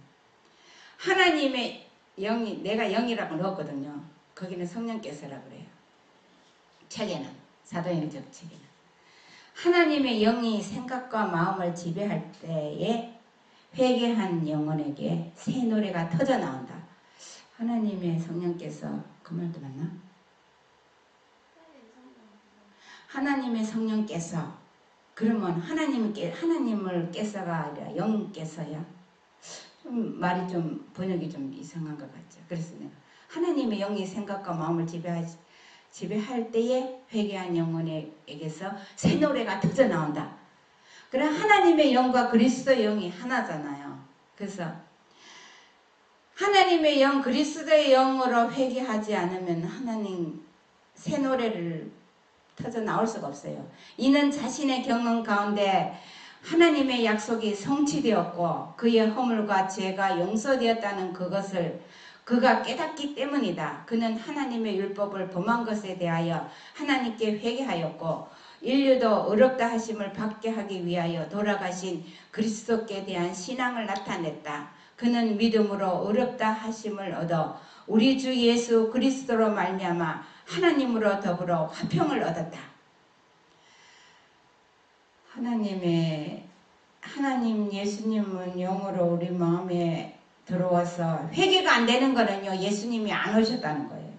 하나님의 영이, 내가 영이라고 넣었거든요. 거기는 성령께서라고 그래요. 책에는, 사도행전 책에는. 하나님의 영이 생각과 마음을 지배할 때에 회개한 영혼에게 새 노래가 터져 나온다. 하나님의 성령께서 그 말도 맞나? 하나님의 성령께서 그러면 하나님을 께서가 아니라 영께서야? 말이 좀 번역이 좀 이상한 것 같죠. 그래서 내가 하나님의 영이 생각과 마음을 지배할 때에 회개한 영혼에게서 새 노래가 터져 나온다. 그럼 하나님의 영과 그리스도의 영이 하나잖아요. 그래서 하나님의 영, 그리스도의 영으로 회개하지 않으면 하나님 새 노래를 터져 나올 수가 없어요. 이는 자신의 경험 가운데 하나님의 약속이 성취되었고 그의 허물과 죄가 용서되었다는 그것을 그가 깨닫기 때문이다. 그는 하나님의 율법을 범한 것에 대하여 하나님께 회개하였고 인류도 어렵다 하심을 받게 하기 위하여 돌아가신 그리스도께 대한 신앙을 나타냈다. 그는 믿음으로 어렵다 하심을 얻어 우리 주 예수 그리스도로 말미암아 하나님으로 더불어 화평을 얻었다. 하나님 예수님은 영으로 우리 마음에 들어와서 회개가 안 되는 거는요, 예수님이 안 오셨다는 거예요.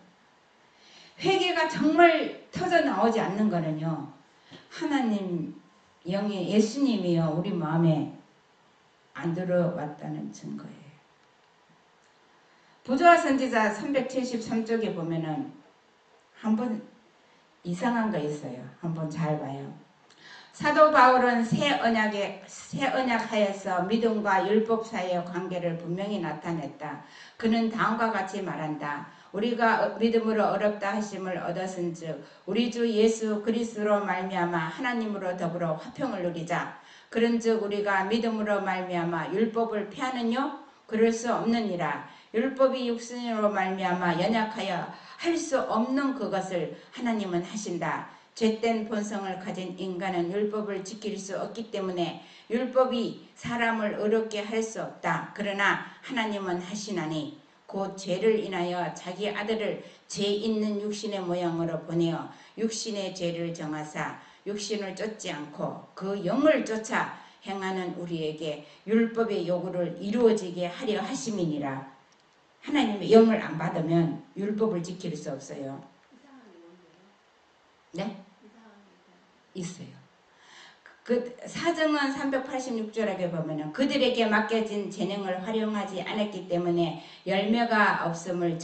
회개가 정말 터져 나오지 않는 거는요, 하나님 영이 예수님이요 우리 마음에 안 들어왔다는 증거예요. 부조와 선지자 373쪽에 보면은 한번 이상한 거 있어요. 한번 잘 봐요. 사도 바울은 새 언약 하에서 믿음과 율법 사이의 관계를 분명히 나타냈다. 그는 다음과 같이 말한다. 우리가 믿음으로 어렵다 하심을 얻었은즉 우리 주 예수 그리스도로 말미암아 하나님으로 더불어 화평을 누리자. 그런즉 우리가 믿음으로 말미암아 율법을 피하느뇨? 그럴 수 없느니라. 율법이 육신으로 말미암아 연약하여 할 수 없는 그것을 하나님은 하신다. 죄된 본성을 가진 인간은 율법을 지킬 수 없기 때문에 율법이 사람을 어렵게 할 수 없다. 그러나 하나님은 하시나니 곧 죄를 인하여 자기 아들을 죄 있는 육신의 모양으로 보내어 육신의 죄를 정하사 육신을 쫓지 않고 그 영을 쫓아 행하는 우리에게 율법의 요구를 이루어지게 하려 하심이니라. 하나님의 영을 안 받으면 율법을 지킬 수 없어요. 네? 있어요. 그 사정은 386절에 보면은 그들에게 맡겨진 재능을 활용하지 않았기 때문에 열매가 없음을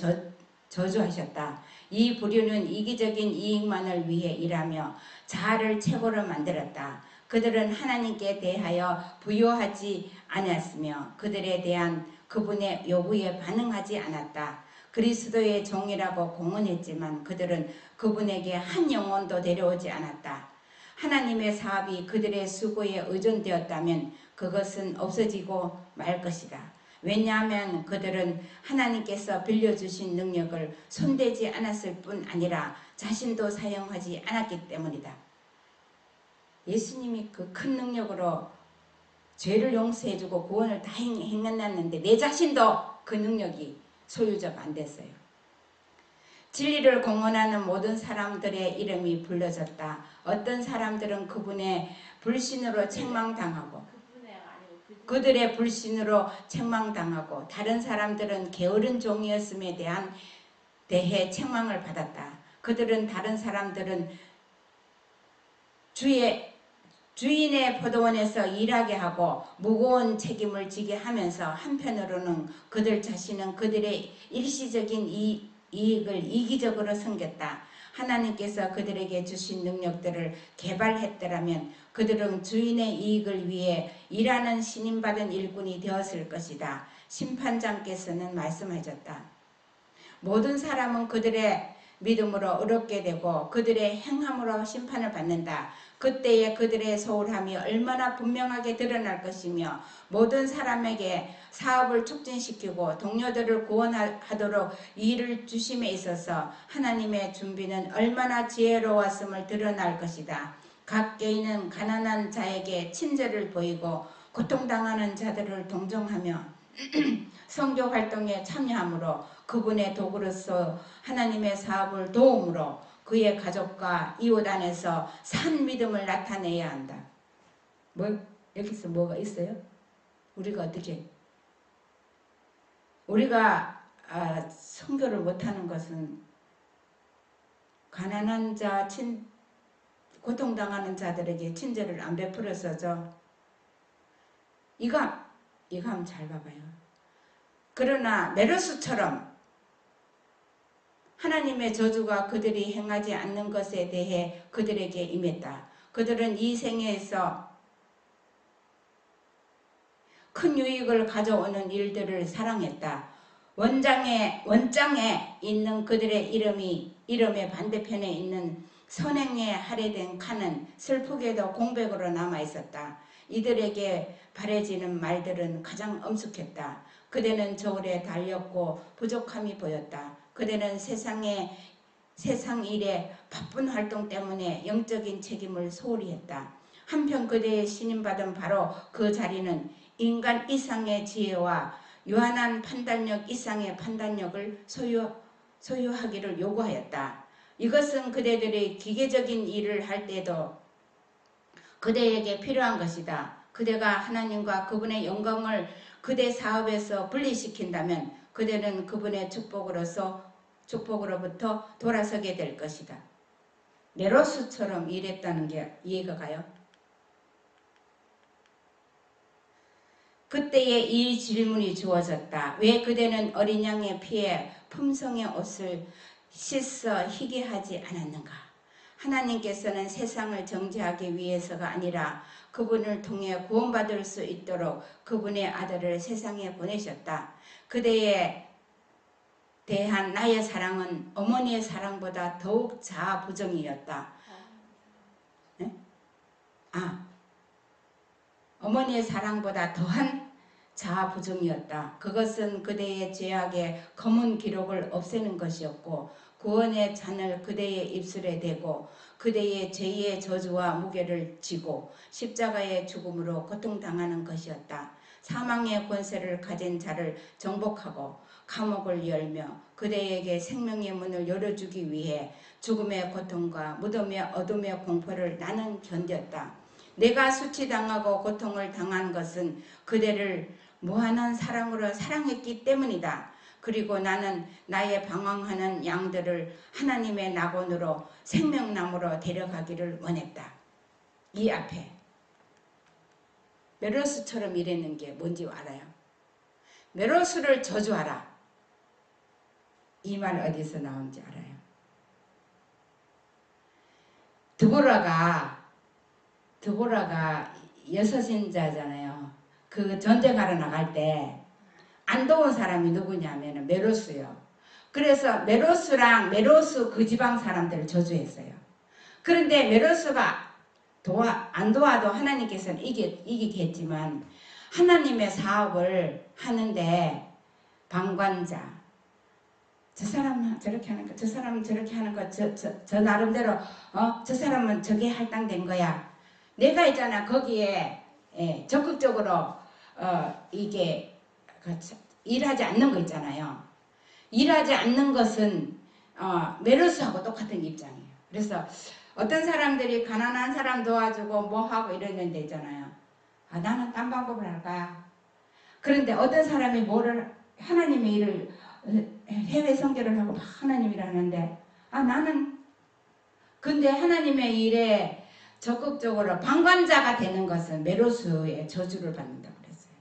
저주하셨다. 이 부류는 이기적인 이익만을 위해 일하며 자아를 최고로 만들었다. 그들은 하나님께 대하여 부요하지 않았으며 그들에 대한 그분의 요구에 반응하지 않았다. 그리스도의 종이라고 공언했지만 그들은 그분에게 한 영혼도 데려오지 않았다. 하나님의 사업이 그들의 수고에 의존되었다면 그것은 없어지고 말 것이다. 왜냐하면 그들은 하나님께서 빌려주신 능력을 손대지 않았을 뿐 아니라 자신도 사용하지 않았기 때문이다. 예수님이 그 큰 능력으로 죄를 용서해주고 구원을 다 행해놨는데 내 자신도 그 능력이 소유자가 안 됐어요. 진리를 공언하는 모든 사람들의 이름이 불려졌다. 어떤 사람들은 그분의 불신으로 책망당하고 그들의 불신으로 책망당하고 다른 사람들은 게으른 종이었음에 대해 책망을 받았다. 그들은 다른 사람들은 주인의 포도원에서 일하게 하고 무거운 책임을 지게 하면서 한편으로는 그들 자신은 그들의 일시적인 이익을 이기적으로 섬겼다. 하나님께서 그들에게 주신 능력들을 개발했더라면 그들은 주인의 이익을 위해 일하는 신임받은 일꾼이 되었을 것이다. 심판장께서는 말씀하셨다. 모든 사람은 그들의 믿음으로 의롭게 되고 그들의 행함으로 심판을 받는다. 그때에 그들의 소홀함이 얼마나 분명하게 드러날 것이며 모든 사람에게 사업을 촉진시키고 동료들을 구원하도록 일을 주심에 있어서 하나님의 준비는 얼마나 지혜로웠음을 드러날 것이다. 각 개인은 가난한 자에게 친절을 보이고 고통당하는 자들을 동정하며 선교 활동에 참여함으로 그분의 도구로서 하나님의 사업을 도움으로 그의 가족과 이웃 안에서 산 믿음을 나타내야 한다. 여기서 뭐가 있어요? 우리가 어떻게? 우리가 선교를 못하는 것은 가난한 자, 고통당하는 자들에게 친절을 안 베풀어서죠. 이거 한번 잘 봐봐요. 그러나 메로스처럼 하나님의 저주가 그들이 행하지 않는 것에 대해 그들에게 임했다. 그들은 이 생애에서 큰 유익을 가져오는 일들을 사랑했다. 원장에 있는 그들의 이름의 반대편에 있는 선행에 할애된 칸은 슬프게도 공백으로 남아있었다. 이들에게 바래지는 말들은 가장 엄숙했다. 그대는 저울에 달렸고 부족함이 보였다. 그대는 세상 일에 바쁜 활동 때문에 영적인 책임을 소홀히 했다. 한편 그대의 신임받은 바로 그 자리는 인간 이상의 지혜와 유한한 판단력 이상의 판단력을 소유하기를 요구하였다. 이것은 그대들이 기계적인 일을 할 때도 그대에게 필요한 것이다. 그대가 하나님과 그분의 영광을 그대 사업에서 분리시킨다면 그대는 그분의 축복으로부터 돌아서게 될 것이다. 메로스처럼 일했다는 게 이해가 가요? 그때에 이 질문이 주어졌다. 왜 그대는 어린 양의 피에 품성의 옷을 씻어 희게 하지 않았는가? 하나님께서는 세상을 정죄하기 위해서가 아니라 그분을 통해 구원받을 수 있도록 그분의 아들을 세상에 보내셨다. 그대에 대한 나의 사랑은 어머니의 사랑보다 더욱 자아부정이었다. 네? 어머니의 사랑보다 더한 자아부정이었다. 그것은 그대의 죄악의 검은 기록을 없애는 것이었고 구원의 잔을 그대의 입술에 대고 그대의 죄의 저주와 무게를 지고 십자가의 죽음으로 고통당하는 것이었다. 사망의 권세를 가진 자를 정복하고 감옥을 열며 그대에게 생명의 문을 열어주기 위해 죽음의 고통과 무덤의 어둠의 공포를 나는 견뎠다. 내가 수치당하고 고통을 당한 것은 그대를 무한한 사랑으로 사랑했기 때문이다. 그리고 나는 나의 방황하는 양들을 하나님의 낙원으로 생명나무로 데려가기를 원했다. 이 앞에 메로스처럼 일했는 게 뭔지 알아요? 메로스를 저주하라. 이 말 어디서 나온지 알아요? 드보라가 여섯인자잖아요. 그 전쟁하러 나갈 때 안 도운 사람이 누구냐면 메로스요. 그래서 메로스 그 지방 사람들을 저주했어요. 그런데 메로스가 안 도와도 하나님께서는 이기겠지만 하나님의 사업을 하는데 방관자, 저 사람은 저렇게 하는 거, 저 사람은 저렇게 하는 거, 저 나름대로 저 사람은 저게 할당된 거야. 내가 있잖아 거기에 적극적으로 이게 일하지 않는 거 있잖아요. 일하지 않는 것은 메르스하고 똑같은 입장이에요. 그래서 어떤 사람들이 가난한 사람 도와주고 뭐하고 이러는 데 있잖아요. 나는 딴 방법을 할 거야. 그런데 어떤 사람이 하나님의 일을 해외 선교를 하고 막 하나님 일을 하는데 나는 근데 하나님의 일에 적극적으로 방관자가 되는 것은 메로스의 저주를 받는다고 그랬어요.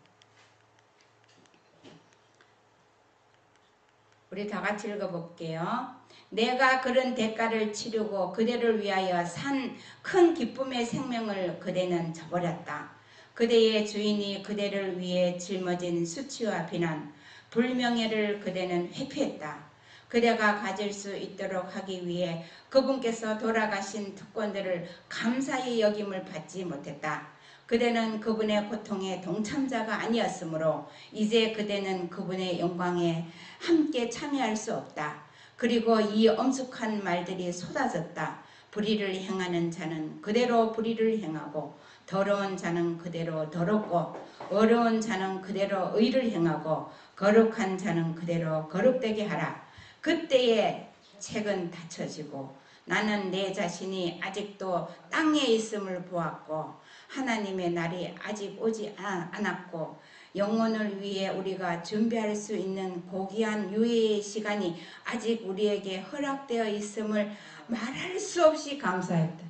우리 다 같이 읽어볼게요. 내가 그런 대가를 치르고 그대를 위하여 산 큰 기쁨의 생명을 그대는 저버렸다. 그대의 주인이 그대를 위해 짊어진 수치와 비난, 불명예를 그대는 회피했다. 그대가 가질 수 있도록 하기 위해 그분께서 돌아가신 특권들을 감사히 여김을 받지 못했다. 그대는 그분의 고통에 동참자가 아니었으므로 이제 그대는 그분의 영광에 함께 참여할 수 없다. 그리고 이 엄숙한 말들이 쏟아졌다. 불의를 행하는 자는 그대로 불의를 행하고 더러운 자는 그대로 더럽고 어려운 자는 그대로 의를 행하고 거룩한 자는 그대로 거룩되게 하라. 그때의 책은 닫혀지고 나는 내 자신이 아직도 땅에 있음을 보았고 하나님의 날이 아직 오지 않았고 영혼을 위해 우리가 준비할 수 있는 고귀한 유예의 시간이 아직 우리에게 허락되어 있음을 말할 수 없이 감사했다.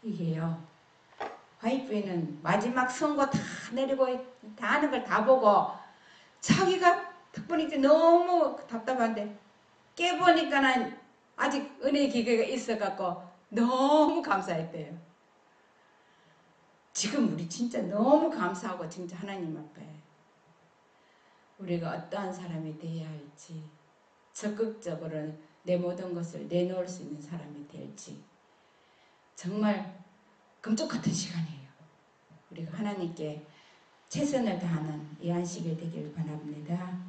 이게요. 와이프는 마지막 선고 다 내리고 다 하는 걸 다 보고 자기가 딱 보니까 너무 답답한데 깨보니까는 아직 은혜의 기회가 있어갖고 너무 감사했대요. 지금 우리 진짜 너무 감사하고 진짜 하나님 앞에 우리가 어떠한 사람이 되어야 할지 적극적으로 내 모든 것을 내놓을 수 있는 사람이 될지 정말 금쪽 같은 시간이에요. 우리가 하나님께 최선을 다하는 이 안식일 되길 바랍니다.